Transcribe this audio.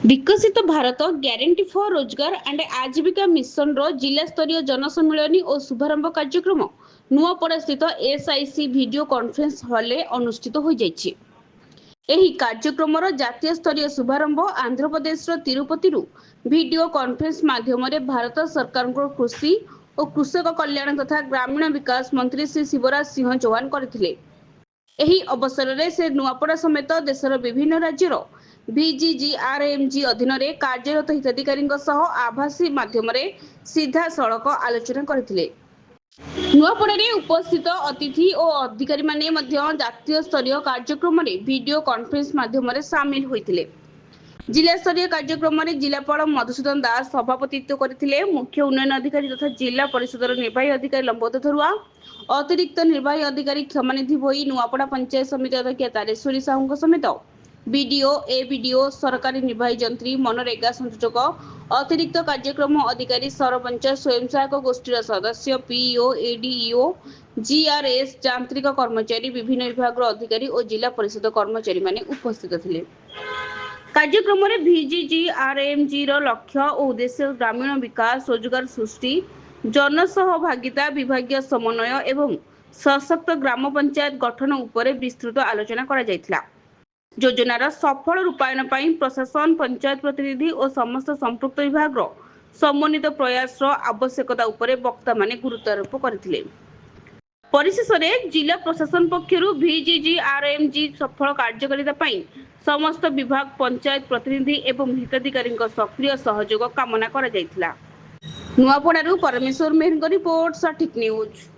विकसित Bharat guarantee for रोजगार and आजीविका मिशन रो जिला स्तरीय जनसम्मेलन और शुभारंभ कार्यक्रम नुआपड़ा स्थित एसआईसी वीडियो कॉन्फ्रेंस हॉल में अनुष्ठित हो जाइछि। एही कार्यक्रम जातीय स्तरीय शुभारंभ आंध्र प्रदेश तिरुपति वीडियो कॉन्फ्रेंस माध्यम भारत सरकार कृषि और कृषक कल्याण तथा ग्रामीण विकास मंत्री श्री शिवराज सिंह चौहान करथिले। एही अवसर में से नुआपड़ा समेत देशर विभिन्न राज्यर VGGRMG अधीन में कार्यरत हिताधिकारी आभासी माध्यम सीधा सड़क आलोचना करथिले। नुआपड़ा उपस्थित अतिथि और अधिकारी माने जातीय स्तरीय कार्यक्रम वीडियो कॉन्फ्रेंस माध्यम सामिल होइथिले। जिला स्तरीय कार्यक्रम में जिलापाल मधुसूदन दास सभापतित्व करथिले। मुख्य उन्नयन अधिकारी तथा जिला परिषदर निर्वाही अधिकारी लंबोदर धरुआ, अतिरिक्त निर्वाही अधिकारी क्षमानिधि भोई, नुआपड़ा पंचायत समिति अध्यक्ष तारेश्वरी साहू समेत बीडीओ एबीडीओ सरकारी निर्वाही जंत्री मनरेगा संयोजक अतिरिक्त कार्यक्रम अधिकारी सरपंच स्वयं सहायक गोष्ठी सदस्य पीईओ एडीईओ जीआरएस यांत्रिक कर्मचारी विभिन्न विभाग अधिकारी और जिला परिषद कर्मचारी माने उपस्थित थिले। कार्यक्रम में VGGRMG लक्ष्य और उद्देश्य ग्रामीण विकास रोजगार सृष्टि जनसहभागिता विभागीय समन्वय एवं सशक्त ग्राम पंचायत गठन उपर विस्तृत आलोचना करा जायथिला। योजनार सफल रूपायन पर प्रशासन पंचायत प्रतिनिधि और समस्त संपृक्त विभाग समन्वित प्रयास आवश्यकता उपर वक्ता माने गुरुत्वारोप करथिले। परिशेष में जिला प्रशासन पक्षर VGGRMG सफल कार्यकारिता पर समस्त विभाग पंचायत प्रतिनिधि एवं हिताधिकारी सक्रिय सहयोग कामना करा जायथिला। नुआपड़ारू परमेश्वर मेहर रिपोर्ट सठिक न्यूज।